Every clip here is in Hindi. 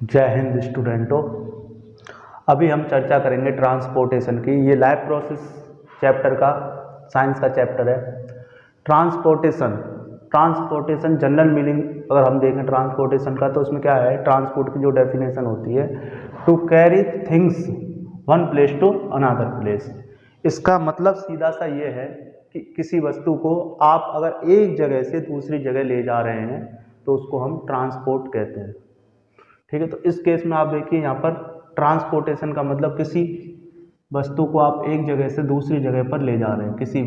जय हिंद स्टूडेंटों। अभी हम चर्चा करेंगे ट्रांसपोर्टेशन की। ये लाइफ प्रोसेस चैप्टर का साइंस का चैप्टर है। ट्रांसपोर्टेशन जनरल मीनिंग अगर हम देखें ट्रांसपोर्टेशन का, तो उसमें क्या है, ट्रांसपोर्ट की जो डेफिनेशन होती है, to carry things one place to another place. इसका मतलब सीधा सा ये है कि किसी वस्तु को आप अगर एक जगह से दूसरी जगह ले जा रहे हैं तो उसको हम ट्रांसपोर्ट कहते हैं। ठीक है, तो इस केस में आप देखिए यहाँ पर ट्रांसपोर्टेशन का मतलब किसी वस्तु को आप एक जगह से दूसरी जगह पर ले जा रहे हैं, किसी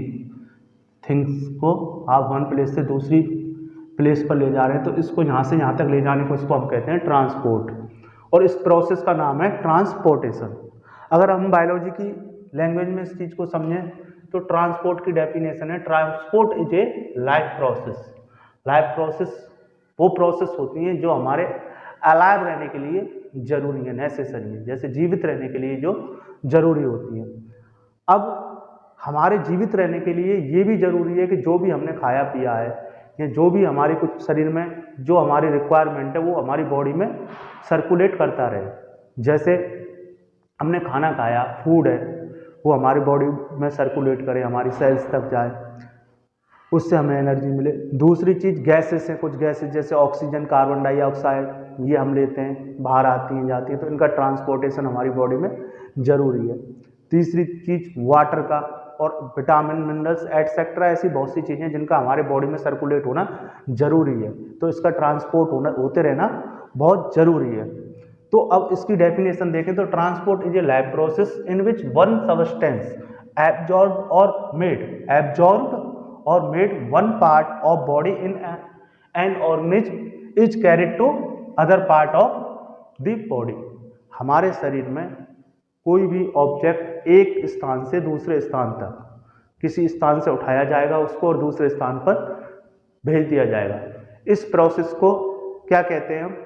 थिंग्स को आप वन प्लेस से दूसरी प्लेस पर ले जा रहे हैं, तो इसको यहाँ से यहाँ तक ले जाने को इसको हम कहते हैं ट्रांसपोर्ट, और इस प्रोसेस का नाम है ट्रांसपोर्टेशन। अगर हम बायोलॉजी की लैंग्वेज में इस चीज़ को समझें तो ट्रांसपोर्ट की डेफिनेशन है, transport is a life process. Life process वो प्रोसेस होती है जो हमारे अलाइव रहने के लिए जरूरी है, नेसेसरी है, जैसे जीवित रहने के लिए जो जरूरी होती है। अब हमारे जीवित रहने के लिए ये भी जरूरी है कि जो भी हमने खाया पिया है या जो भी हमारे कुछ शरीर में जो हमारी रिक्वायरमेंट है वो हमारी बॉडी में सर्कुलेट करता रहे। जैसे हमने खाना खाया, फूड है, वो हमारी बॉडी में सर्कुलेट करे, हमारी सेल्स तक जाए, उससे हमें एनर्जी मिले। दूसरी चीज़ गैसेस हैं, कुछ गैसेस जैसे ऑक्सीजन, कार्बन डाइऑक्साइड, ये हम लेते हैं, बाहर आती हैं जाती हैं, तो इनका ट्रांसपोर्टेशन हमारी बॉडी में ज़रूरी है। तीसरी चीज़ वाटर का, और विटामिन, मिनरल्स एटसेट्रा, ऐसी बहुत सी चीज़ें जिनका हमारे बॉडी में सर्कुलेट होना ज़रूरी है, तो इसका ट्रांसपोर्ट होते रहना बहुत ज़रूरी है। तो अब इसकी डेफिनेशन देखें तो transport is a life process in which one substance absorbed or made one part of body in an organism is carried to other part of the body। हमारे शरीर में कोई भी ऑब्जेक्ट एक स्थान से दूसरे स्थान तक, किसी स्थान से उठाया जाएगा उसको और दूसरे स्थान पर भेज दिया जाएगा। इस प्रोसेस को क्या कहते हैं हम,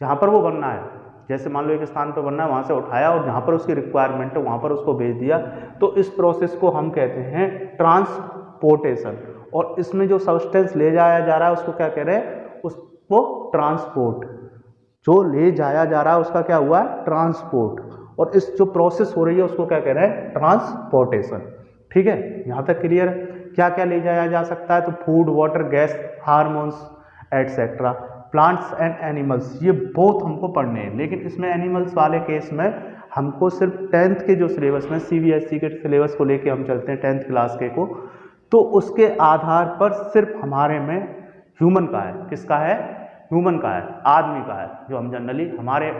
जहाँ पर वो बनना है, जैसे मान लो एक स्थान पर बनना है, वहाँ से उठाया और जहाँ पर उसकी रिक्वायरमेंट है वहाँ पर उसको भेज दिया, तो इस प्रोसेस को हम कहते हैं ट्रांसपोर्टेशन। और इसमें जो सब्सटेंस ले जाया जा रहा है उसको क्या कह रहे हैं, उसको ट्रांसपोर्ट। जो ले जाया जा रहा है उसका क्या हुआ है, ट्रांसपोर्ट, और इस जो प्रोसेस हो रही है उसको क्या कह रहे हैं, ट्रांसपोर्टेशन। ठीक है, यहाँ तक क्लियर है। क्या क्या ले जाया जा सकता है, तो food, water, gas, hormones etcetera, plants and animals, ये बहुत हमको पढ़ने हैं, लेकिन इसमें एनिमल्स वाले केस में हमको सिर्फ 10th के जो सिलेबस में CBSE के सिलेबस को लेके हम चलते हैं 10th क्लास के को, तो उसके आधार पर सिर्फ हमारे में ह्यूमन का है, किसका है, ह्यूमन का है, आदमी का है, जो हम जनरली हमारे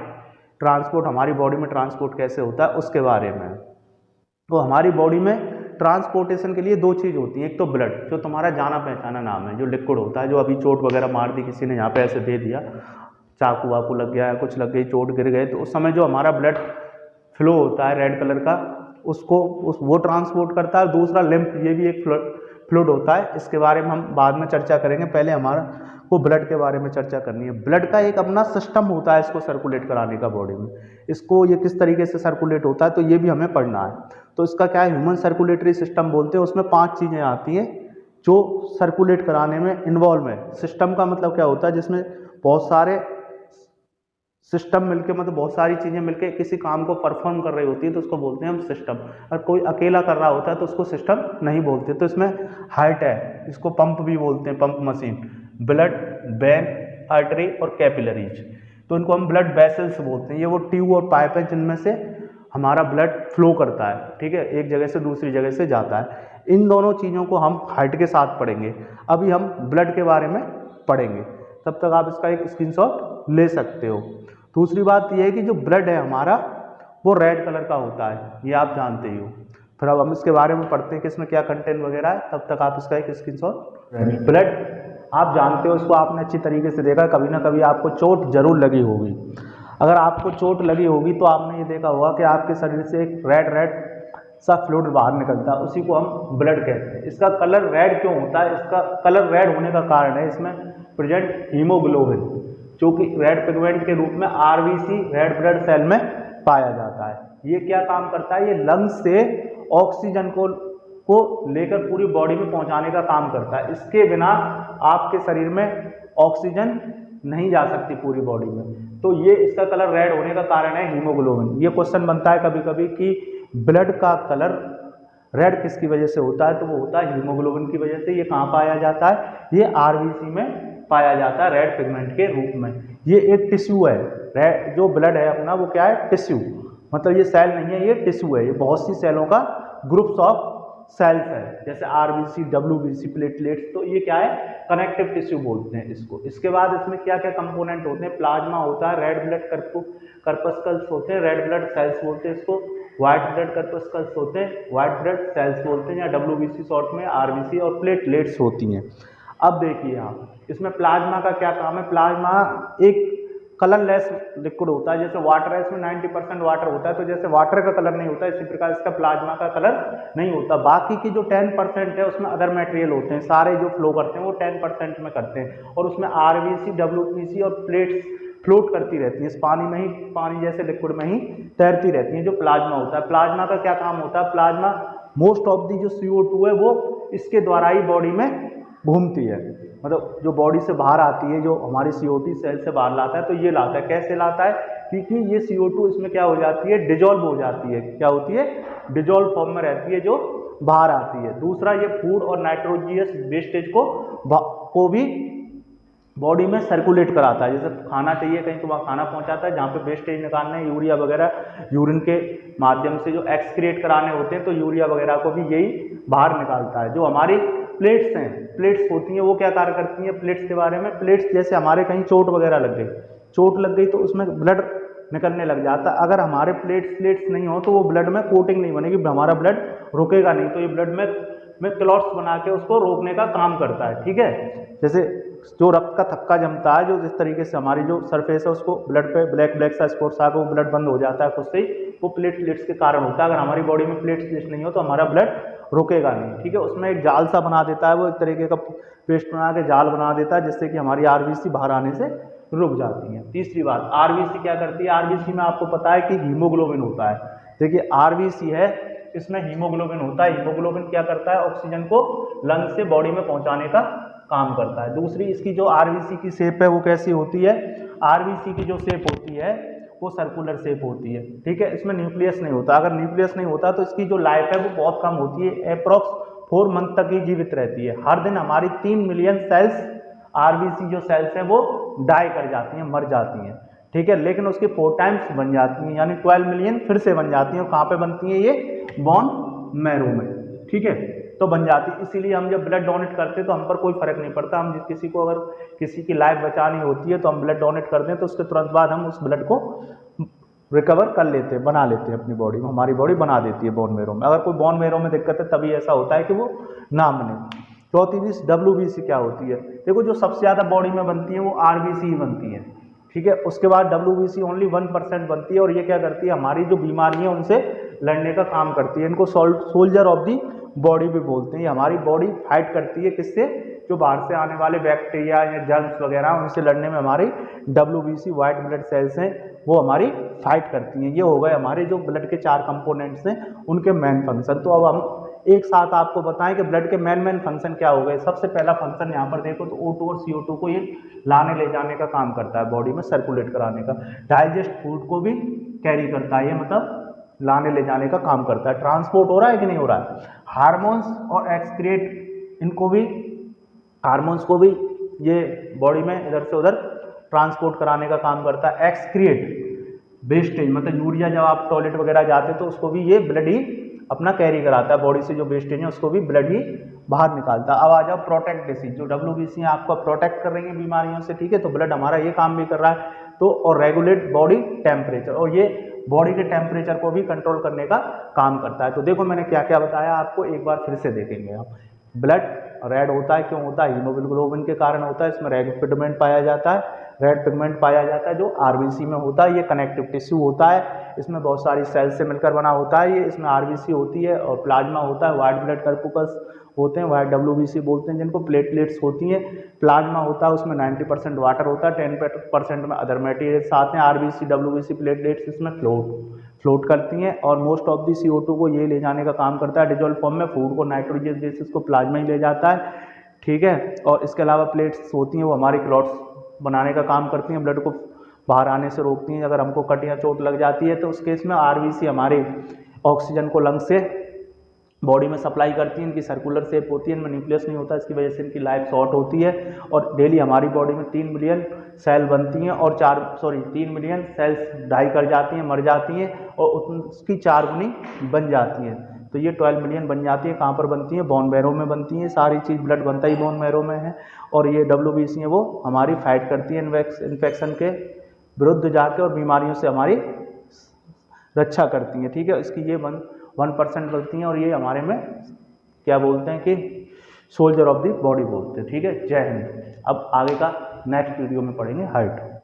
ट्रांसपोर्ट, हमारी बॉडी में ट्रांसपोर्ट कैसे होता है उसके बारे में। तो हमारी बॉडी में ट्रांसपोर्टेशन के लिए दो चीज़ होती हैं, एक तो ब्लड, जो तुम्हारा जाना पहचाना नाम है, जो लिक्विड होता है, जो अभी चोट वगैरह मार दी किसी ने, यहाँ पे ऐसे दे दिया, चाकू वाकू लग गया, कुछ लग गई, चोट गिर गए, तो उस समय जो हमारा ब्लड फ्लो होता है रेड कलर का, उसको वो ट्रांसपोर्ट करता है। दूसरा लिम्फ, ये भी एक फ्लूइड होता है, इसके बारे में हम बाद में चर्चा करेंगे, पहले हमारा को ब्लड के बारे में चर्चा करनी है। ब्लड का एक अपना सिस्टम होता है इसको सर्कुलेट कराने का बॉडी में, इसको ये किस तरीके से सर्कुलेट होता है तो ये भी हमें पढ़ना है। तो इसका क्या है, ह्यूमन सर्कुलेटरी सिस्टम बोलते हैं, उसमें 5 चीज़ें आती हैं जो सर्कुलेट कराने में इन्वॉल्व है। सिस्टम का मतलब क्या होता है, जिसमें बहुत सारे सिस्टम मिलके, मतलब बहुत सारी चीज़ें मिलके किसी काम को परफॉर्म कर रही होती है तो उसको बोलते हैं हम सिस्टम। और कोई अकेला कर रहा होता है तो उसको सिस्टम नहीं बोलते। तो इसमें हार्ट है, इसको पंप भी बोलते हैं, pump machine, blood, when, artery और कैपिलरीज, तो इनको हम ब्लड वेसल्स बोलते हैं। ये वो ट्यूब और पाइप है जिनमें से हमारा ब्लड फ्लो करता है, ठीक है, एक जगह से दूसरी जगह से जाता है। इन दोनों चीज़ों को हम हार्ट के साथ पढ़ेंगे। अभी हम ब्लड के बारे में पढ़ेंगे, तब तक आप इसका एक स्क्रीनशॉट ले सकते हो। दूसरी बात यह है कि जो ब्लड है हमारा वो रेड कलर का होता है, ये आप जानते ही हो। फिर अब हम इसके बारे में पढ़ते हैं कि इसमें क्या कंटेंट वगैरह है, तब तक आप इसका एक स्क्रीनशॉट। ब्लड आप जानते हो, इसको आपने अच्छी तरीके से देखा, कभी ना कभी आपको चोट जरूर लगी होगी। अगर आपको चोट लगी होगी तो आपने ये देखा होगा कि आपके शरीर से एक रेड सा फ्लूइड बाहर निकलता है, उसी को हम ब्लड कहते हैं। इसका कलर रेड क्यों होता है, इसका कलर रेड होने का कारण है इसमें प्रेजेंट हीमोग्लोबिन, जो कि रेड पिगमेंट के रूप में RBC, रेड ब्लड सेल में पाया जाता है। ये क्या काम करता है, ये लंग्स से ऑक्सीजन को लेकर पूरी बॉडी में पहुंचाने का काम करता है। इसके बिना आपके शरीर में ऑक्सीजन नहीं जा सकती पूरी बॉडी में। तो ये इसका कलर रेड होने का कारण है हीमोग्लोबिन। ये क्वेश्चन बनता है कभी कभी कि ब्लड का कलर रेड किसकी वजह से होता है, तो वो होता है हीमोग्लोबिन की वजह से। ये कहाँ पाया जाता है, ये आरबीसी में पाया जाता है रेड पिगमेंट के रूप में। ये एक टिश्यू है, रेड जो ब्लड है अपना वो क्या है, टिश्यू, मतलब ये सेल नहीं है, ये टिश्यू है। ये बहुत सी सेलों का ग्रुप्स ऑफ सेल्स है, जैसे आरबीसी, डब्ल्यूबीसी, प्लेटलेट्स। तो ये क्या है, कनेक्टिव टिश्यू बोलते हैं इसको। इसके बाद इसमें क्या क्या कंपोनेंट होते हैं, प्लाज्मा होता है, रेड ब्लड कर्पस्कल्स होते हैं, रेड ब्लड सेल्स बोलते हैं इसको, व्हाइट ब्लड कर्पस्कल्स होते हैं, व्हाइट ब्लड सेल्स बोलते हैं, या डब्ल्यूबीसी शॉर्ट में, आरबीसी और प्लेटलेट्स होती हैं। अब देखिए आप, इसमें प्लाज्मा का क्या काम है। प्लाज्मा एक कलरलेस लिक्विड होता है, जैसे वाटर है, इसमें 90% वाटर होता है, तो जैसे वाटर का कलर नहीं होता इसी प्रकार इसका प्लाज्मा का कलर नहीं होता। बाकी की जो 10% है उसमें अदर मटेरियल होते हैं, सारे जो फ्लो करते हैं वो 10% में करते हैं, और उसमें आरबीसी, डब्ल्यूबीसी और प्लेट्स फ्लोट करती रहती है, इस पानी में ही, पानी जैसे लिक्विड में ही तैरती रहती हैं, जो प्लाज्मा होता है। प्लाज्मा का क्या काम होता है, प्लाज्मा मोस्ट ऑफ दी जो CO2 है वो इसके द्वारा ही बॉडी में घूमती है, मतलब जो बॉडी से बाहर आती है, जो हमारी CO2 सेल से बाहर लाता है, तो ये लाता है। कैसे लाता है, क्योंकि ये CO2 इसमें क्या हो जाती है, डिजोल्व हो जाती है। क्या होती है, डिजोल्व फॉर्म में रहती है, जो बाहर आती है। दूसरा, ये फूड और नाइट्रोजियस वेस्टेज को भी बॉडी में सर्कुलेट कराता है। जैसे खाना चाहिए कहीं तो वहाँ खाना पहुँचाता है, जहाँ पे वेस्टेज निकालना है, यूरिया वगैरह, यूरिन के माध्यम से जो एक्सक्रिएट कराने होते हैं, तो यूरिया वगैरह को भी यही बाहर निकालता है। जो हमारी प्लेट्स हैं, प्लेट्स होती हैं, वो क्या कार्य करती हैं, प्लेट्स के बारे में, प्लेट्स जैसे हमारे कहीं चोट वगैरह लग गई, चोट लग गई तो उसमें ब्लड निकलने लग जाता है। अगर हमारे प्लेट्स नहीं हो तो वो ब्लड में कोटिंग नहीं बनेगी, हमारा ब्लड रुकेगा नहीं, तो ये ब्लड में क्लॉट्स बना के उसको रोकने का काम करता है। ठीक है, जैसे जो रक्त का थक्का जमता है, जो जिस तरीके से हमारी जो सरफेस है उसको ब्लड पे ब्लैक सा स्पॉट्स आकर वो ब्लड बंद हो जाता है खुद से ही, वो प्लेटलेट्स के कारण होता है। अगर हमारी बॉडी में प्लेटलेट्स नहीं हो तो हमारा ब्लड रुकेगा नहीं। ठीक है, उसमें एक जाल सा बना देता है, वो एक तरीके का पेस्ट बना के जाल बना देता है, जिससे कि हमारी आरबीसी बाहर आने से रुक जाती है। तीसरी बात, आरबीसी क्या करती है, आरबीसी में आपको पता है कि हीमोग्लोबिन होता है। देखिए आरबीसी है, इसमें हीमोग्लोबिन होता है। हीमोग्लोबिन क्या करता है, ऑक्सीजन को लंग से बॉडी में पहुंचाने का काम करता है। दूसरी, इसकी जो आरबीसी की शेप है वो कैसी होती है, आरबीसी की जो शेप होती है वो सर्कुलर शेप होती है। ठीक है, इसमें न्यूक्लियस नहीं होता। अगर न्यूक्लियस नहीं होता तो इसकी जो लाइफ है वो बहुत कम होती है, अप्रॉक्स 4 मंथ तक ही जीवित रहती है। हर दिन हमारी 3 मिलियन सेल्स, आरबीसी जो सेल्स हैं वो डाई कर जाती हैं, मर जाती हैं। ठीक है, लेकिन उसकी 4 टाइम्स बन जाती हैं, यानी 12 मिलियन फिर से बन जाती हैं। और कहाँ पे बनती हैं, ये बोन मैरो में। ठीक है, तो बन जाती है। इसीलिए हम जब ब्लड डोनेट करते हैं तो हम पर कोई फर्क नहीं पड़ता। हम किसी को अगर किसी की लाइफ बचानी होती है तो हम ब्लड डोनेट करते हैं, तो उसके तुरंत बाद हम उस ब्लड को रिकवर कर लेते हैं, बना लेते हैं अपनी बॉडी में, हमारी बॉडी बना देती है बोन मैरो में। अगर कोई बोन मैरो में दिक्कत है तभी ऐसा होता है कि वो ना बने। चौथी चीज, डब्ल्यूबीसी क्या होती है। देखो जो सबसे ज़्यादा बॉडी में बनती है वो आरबीसी ही बनती है। ठीक है, उसके बाद डब्ल्यूबीसी ओनली 1% बनती है, और ये क्या करती है, हमारी जो बीमारी है उनसे लड़ने का काम करती है। इनको सोल्जर ऑफ दी बॉडी भी बोलते हैं। हमारी बॉडी फाइट करती है किससे, जो बाहर से आने वाले बैक्टीरिया या जर्म्स वगैरह, उनसे लड़ने में हमारी डब्ल्यूबीसी व्हाइट ब्लड सेल्स हैं वो हमारी फाइट करती हैं। ये हो गए हमारे जो ब्लड के 4 कंपोनेंट्स हैं उनके मेन फंक्शन। तो अब हम एक साथ आपको बताएं कि ब्लड के मेन फंक्शन क्या हो गए। सबसे पहला फंक्शन यहाँ पर देखो तो O2 और CO2 को ये लाने ले जाने का काम करता है, बॉडी में सर्कुलेट कराने का। डाइजेस्ट फूड को भी कैरी करता है, ये मतलब लाने ले जाने का काम करता है। ट्रांसपोर्ट हो रहा है कि नहीं हो रहा है। हार्मोन्स और एक्सक्रिएट, इनको भी, हार्मोन्स को भी ये बॉडी में इधर से उधर ट्रांसपोर्ट कराने का काम करता है। एक्सक्रिएट वेस्टेज, मतलब यूरिया जब आप टॉयलेट वगैरह जाते हैं तो उसको भी ये ब्लड ही अपना कैरी कराता है, बॉडी से जो वेस्टेज है उसको भी ब्लड ही बाहर निकालता है। अब आ जाओ प्रोटेक्ट डिसीज, जो डब्ल्यूबीसी आपको प्रोटेक्ट कर रही है बीमारियों से। ठीक है, तो ब्लड हमारा ये काम भी कर रहा है। तो और रेगुलेट बॉडी टेम्परेचर, और ये बॉडी के टेम्परेचर को भी कंट्रोल करने का काम करता है। तो देखो मैंने क्या क्या बताया आपको, एक बार फिर से देखेंगे हम। ब्लड रेड होता है, क्यों होता है, हीमोग्लोबिन के कारण होता है। इसमें रेड पिगमेंट पाया जाता है, रेड पिगमेंट पाया जाता है जो आरबीसी में होता है। ये कनेक्टिव टिश्यू होता है, इसमें बहुत सारी सेल्स से मिलकर बना होता है। ये इसमें आरबीसी होती है, और प्लाज्मा होता है, व्हाइट ब्लड कर्पुकल्स होते हैं, व्हाइट डब्ल्यूबीसी बोलते हैं जिनको, प्लेटलेट्स होती हैं। प्लाज्मा होता है, उसमें 90% वाटर होता है, 10% में अदर मटेरियल्स आते हैं। आरबीसी, डब्ल्यूबीसी, प्लेटलेट्स इसमें फ्लोट करती हैं, और मोस्ट ऑफ दी CO2 को ये ले जाने का काम करता है डिजोल्व फॉर्म में। फूड को, नाइट्रोजन बेसिस को प्लाज्मा ही ले जाता है। ठीक है, और इसके अलावा प्लेट्स होती हैं वो हमारी क्लॉट्स बनाने का काम करती हैं, ब्लड को बाहर आने से रोकती हैं। अगर हमको कट या चोट लग जाती है तो उस केस में आरबीसी हमारे ऑक्सीजन को लंग से बॉडी में सप्लाई करती है, इनकी सर्कुलर शेप होती है, इनमें न्यूक्लियस नहीं होता, इसकी वजह से इनकी लाइफ शॉर्ट होती है। और डेली हमारी बॉडी में 3 मिलियन सेल बनती हैं और 3 मिलियन सेल्स डाई कर जाती हैं, मर जाती हैं और उसकी 4 गुनी बन जाती हैं। तो ये 12 मिलियन बन जाती है। कहाँ पर बनती है? बोन मैरो में बनती है। सारी चीज़ ब्लड बनता ही बोन मैरो में है। और ये WBC है वो हमारी फाइट करती है इन्फेक्शन के विरुद्ध जाके और बीमारियों से हमारी रक्षा करती है। ठीक है, इसकी ये 1% बनती हैं और ये हमारे में क्या बोलते हैं कि सोल्जर ऑफ द बॉडी बोलते हैं। ठीक है, जय हिंद। अब आगे का नेक्स्ट वीडियो में पढ़ेंगे हार्ट।